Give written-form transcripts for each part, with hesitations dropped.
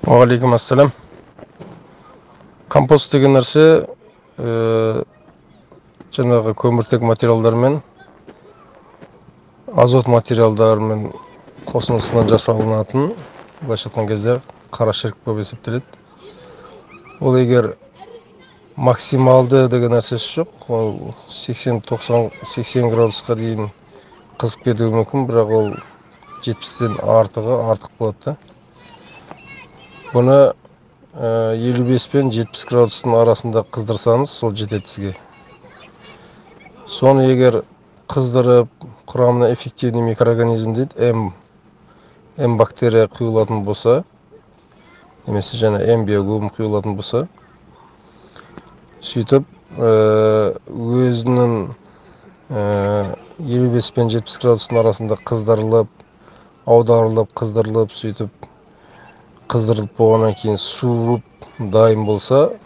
Алейкум ассалам. Компост деген нәрсе жаңағы көміртек материалдармен, азот материалдарымен қосылысынан жасалынатын, былайша айтқан кезде қара шірік болып есептеледі. Ол егер максималды деген нәрсесі жоқ, ол 80-90-80 градусқа дейін қызып кетуі мүмкін, бірақ ол 70-тен артық болады да. Бұны 55 пен 70 градустың арасында қыздырсаңыз, сол жетеді сізге. Соны егер қыздырып, құрамына эффективный микроорганизм дейді, М бактерия құйылатын болса, немесе жаңа М биогум құйылатын болса, сөйтіп өзінің 55 пен 70 градустың арасында қыздырылып, аударылып, қыздырылып, сөйтіп қыздырылып болғаннан кейін суып дайын болса,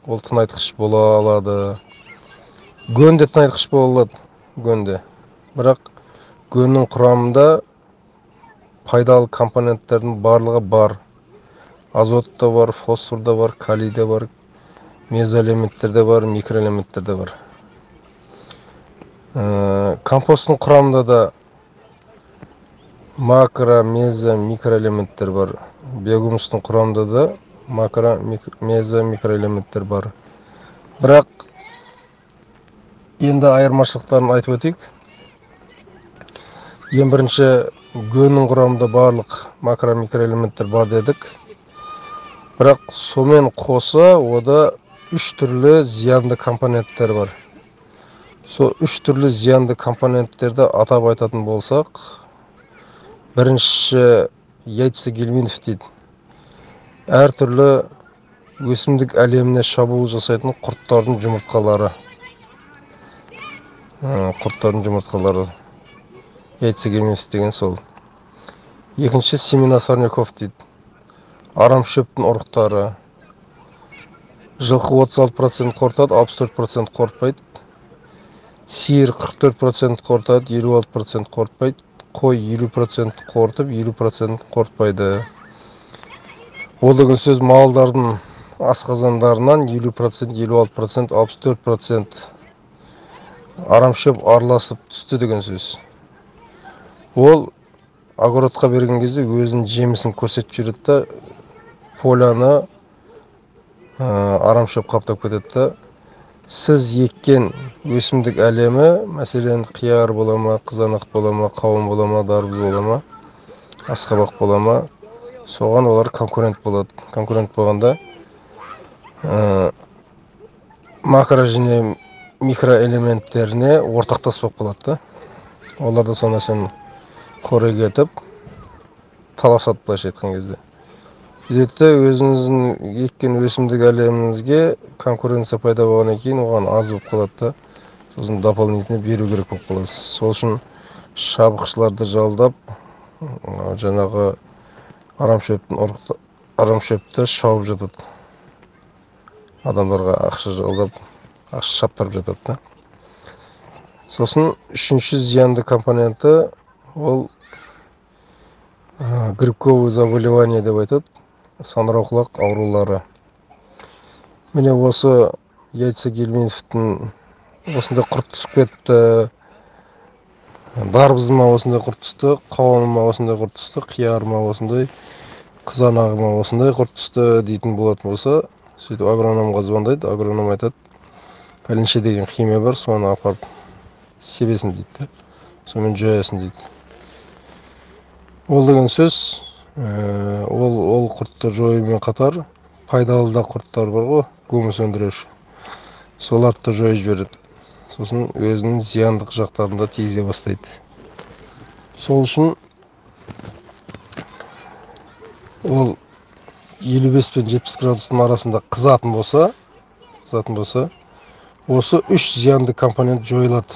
ол тыңайтқыш бола алады. Гөн де тыңайтқыш бола алады, гөнде. Бірақ гөннің құрамында пайдалы компоненттердің барлығы бар. Азот та бар, фосфор да бар, калий да бар, мезоэлементтер де бар, микроэлементтер де бар. Компосттың құрамында да макро, мезо, микроэлементтер бар. Биогумустың құрамында да макро, мезо, микроэлементтер бар. Бірақ енді айырмашылықтарын айтып өтейік. Ең бірінші, гөннің құрамында барлық макро, микроэлементтер бар дедік. Бірақ сонымен қоса ода 3 түрлі зиянды компоненттер бар. Сол 3 түрлі зиянды компоненттерді атап айтатын болсақ, бірінші яйца-гельминт дейді. Әр түрлі өсімдік әлеміне шабуыл жасайтын құрттардың жұмыртқалары. Яйца-гельминт деген сол. Екінші семена-сорняков дейді. Арам шөптің ұрықтары. Жылқы 36% қорытады, 64% қорытпайды. Сиыр 44% қорытады, 56% қорытпайды. Қой 50% қорытып, 50% қорытпайды. Ол деген сөз малдардың асқазандарынан 50%, 56%, 64% арам шөп араласып түсті деген сөз. Ол огородқа берген кезде өзінің жемісін көрсетіп жүреді да, поляны арам шөп қаптап кетеді да. Сіз еккен өсімдік әлемі, мәселен, қияр бола ма, қызанақ бола ма, қауын бола ма, дарбыз бола ма, асқабақ бола ма, соған олар конкурент болады. Конкурент болғанда макро және микроэлементтеріне ортақтас болып қалады да. Олар да сол нәрсені қорек етіп таласады, былайша айтқан кезде. Сөйтті өзіңіздің еккен өсімдік әлеміңізге конкуренция пайда болғаннан кейін оған аз болып қалады да. Сосын дополнительно беру керек болып қаласыз. Сол үшін шабықшыларды жалдап, жаңағы арам шөпті шауып жатады. Адамдарға ақша жалдап, ақша шаптырып жатады да. Сосын үшінші зиянды компоненті ол грибковое заболевание деп айтады, саңырауқұлақ аурулары. Міне осы яйца-гельминттің осындай құрт түсіп кетті, дарбызыма осындай құрт түсті, қауыныма осындай құрт түсті, қиярыма осындай, қызанағыма осындай құрт түсті дейтін болатын болса, сөйтіп агрономға звондайды, агроном айтады, пәленше деген химия бар, соны апарып себесін дейді, сонымен жоясын дейді. Ол деген сөз, ол құртты жоюмен қатар пайдалы да құрттар бар ғой, гумус өндіруші. Соларды жойып жібереді. Сосын өзінің зияндық жақтарында тигізе бастайды. Сол үшін ол 55 пен 70 градустың арасында қызатын болса, осы 3 зиянды компонент жойылады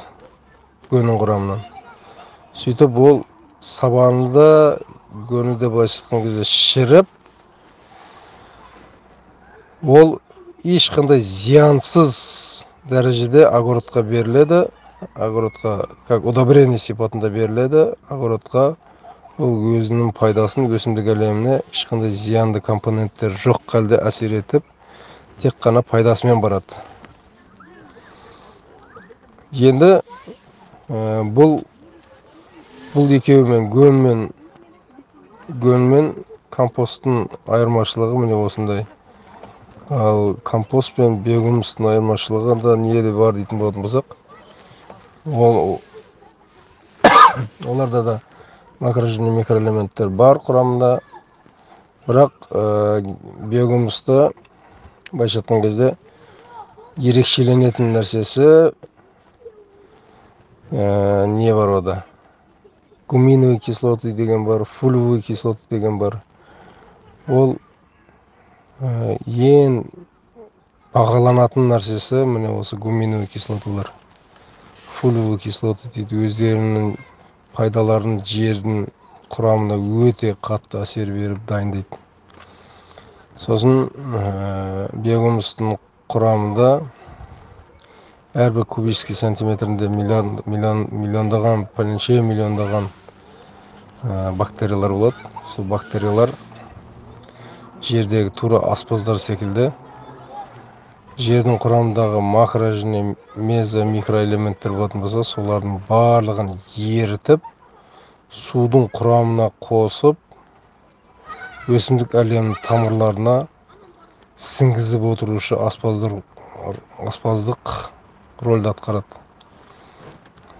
гөннің құрамынан. Сөйтіп ол сабанында, гөніде былайша айтқан кезде шіріп, ол ешқандай зиянсыз дәрежеде огородқа беріледі, огородқа как удобрение сипатында беріледі, огородқа ол өзінің пайдасын өсімдік әлеміне ешқандай зиянды компоненттер жоқ халде әсер етіп, тек қана пайдасымен барады. Енді бұл екеуімен гөн мен компосттың айырмашылығы міне осындай. Ал компост пен биогумустың айырмашылығы да неде бар дейтін болатын болсақ, оларда да макро және микроэлементтер бар құрамында, бірақ биогумуста былайша айтқан кезде ерекшеленетін нәрсесі не бар ода? Гуминовый кислоты деген бар, фуловый кислоты деген бар. Ол ең бағаланатын нәрсесі міне осы гуминовый кислоталар. Фуловый кислоты дейді, өздерінің пайдаларын жердің құрамына өте қатты әсер беріп дайындайды. Сосын биогумустың құрамында әрбір кубический сантиметрінде миллиондаған, пәленше миллиондаған бактериялар болады. Сол бактериялар жердегі тура аспаздар секілді жердің құрамындағы макро және мезо микроэлементтер болатын болса, солардың барлығын ерітіп, судың құрамына қосып, өсімдік әлемінің тамырларына сіңгізіп отырушы аспаздық рөлді атқарады.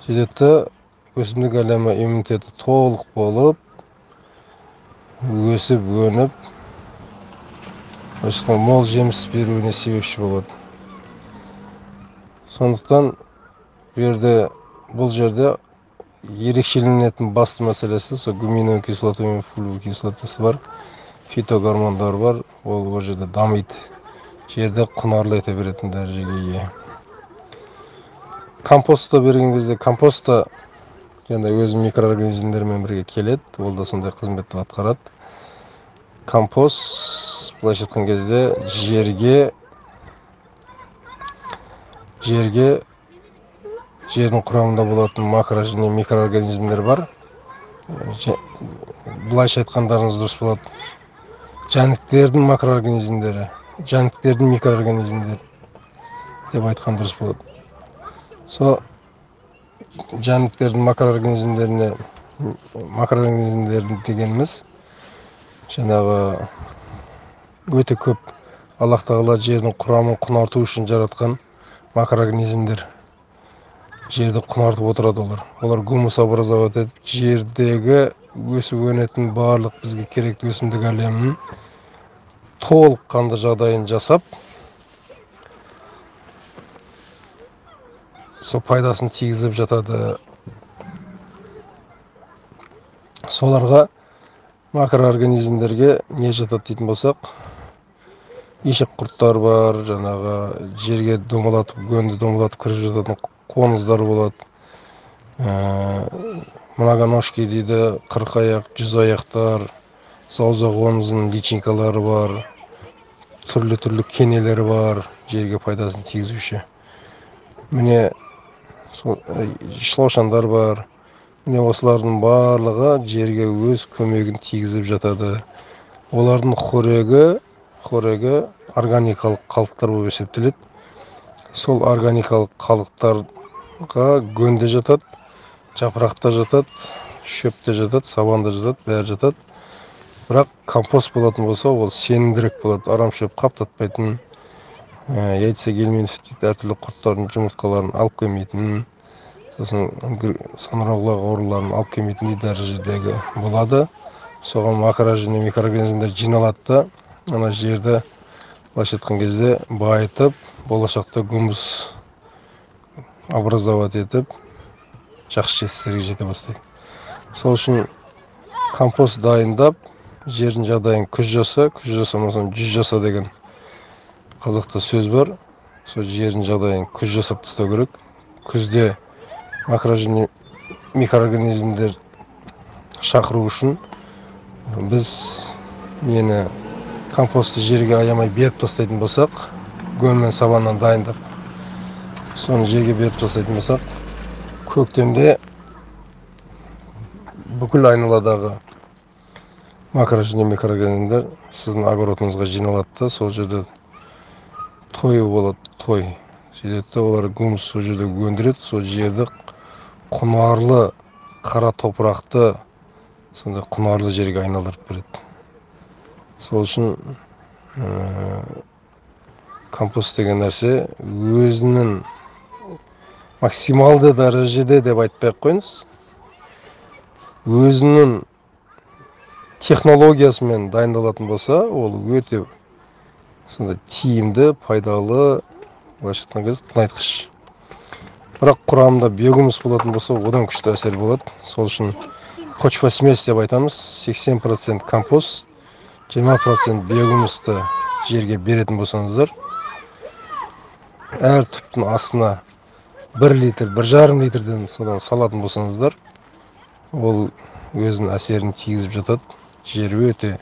Сөйтеді өсімдік әлемі иммунитеті толық болып, өсіп, өніп, мол жеміс беруіне себепші болады. Сондықтан бұл жерде ерекшеленетін басты мәселесі сол гуминовый кислота мен фуловый кислотасы бар, фитогормондар бар, ол жерде дамиды, жерді құнарлы ете беретін дәрежеге ие. Компостта берген кезде, компостта өз микроорганизмдермен бірге келеді, ол да сондай қызметті атқарады. Компост былайша айтқан кезде жердің құрамында болатын макро және микроорганизмдер бар. Былайша айтқандарыңыз дұрыс болады. Жәндіктердің макроорганизмдері, жәндіктердің микроорганизмдері деп айтқан дұрыс болады. Сол жәндіктердің макроорганизмдерін дегеніміз жаңағы өте көп Аллах тағала жердің құрамын құнарту үшін жаратқан макроорганизмдер. Жерді құнартып отырады олар. Олар гумус образовать етіп, жердегі өсіп өнетін барлық бізге керекті өсімдік әлемінің толыққанды жағдайын жасап, сол пайдасын тигізіп жатады. Соларға макроорганизмдерге не жатады дейтін болсақ, ешек құрттар бар, жаңағы жерге гөнді домалатып кіріп жататын қоңыздар болады. Многоножки дейді, 40 аяқ, 100 аяқтар, зауза қоңыздың личинкалары бар, түрлі кенелері бар, жерге пайдасын тигізуші. Міне шлаушандар бар. Міне осылардың барлығы жерге өз көмегін тигізіп жатады. Олардың қорегі органикалық қалдықтар болып есептеледі. Сол органикалық қалдықтарға гөнде жатады, жапырақта жатады, шөпте жатады, сабанда жатады, бәрі жатады. Бірақ компост болатын болса, ол сенімдірек болады. Арамшөп қаптатпайтын, яйца гельминтов әртүрлі құрттардың жұмыртқаларын алып келмейтін, сосын санырауғылақ ауруларын алып келмейтін дәрежедегі болады. Соған макро және микроорганизмдер жиналады да, ана жерді былайша айтқан кезде байытып, болашақта гумус образовать етіп, жақсы жетістіктерге жете бастайды. Сол үшін компост дайындап, жердің жағдайын күз жасамасаң 100 жаса деген қазақта сөз бар. Сол жердің жағдайын күз жасап тастау керек. Күзде макро және микроорганизмдер шақыру үшін біз компостты жерге аямай беріп тастайтын болсақ, гөн мен сабаннан дайындап, соны жерге беріп тастайтын болсақ, көктемде бүкіл айналадағы макро және микроорганизмдер сіздің огородыңызға жиналады да, сол жерде тойы болады, той сөйтеді да, олар гумус сол жерде өндіреді, сол жерді құнарлы қара топырақты сондай құнарлы жерге айналдырып береді. Сол үшін компост деген нәрсе өзінің максималды дәрежеде деп айтпай ақ қойыңыз, өзінің технологиясымен дайындалатын болса, ол өте сондай тиімді, пайдалы, былайша айтқан кезде тыңайтқыш. Бірақ құрамында биогумус болатын болса, одан күшті әсер болады. Сол үшін почва смесь деп айтамыз, 80% компост, 20% биогумусты жерге беретін болсаңыздар, әр түптің астына 1 литр, 1,5 литрден содан салатын болсаңыздар, ол өзінің әсерін тигізіп жатады. Жер өте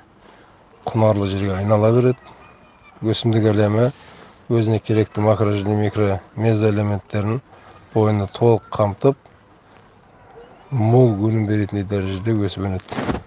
құнарлы жерге айнала береді. Өсімдік әлемі өзіне керекті макро және микро мезоэлементтерін бойына толық қамтып, мол өнім беретін дәрежеде өсіп өнеді.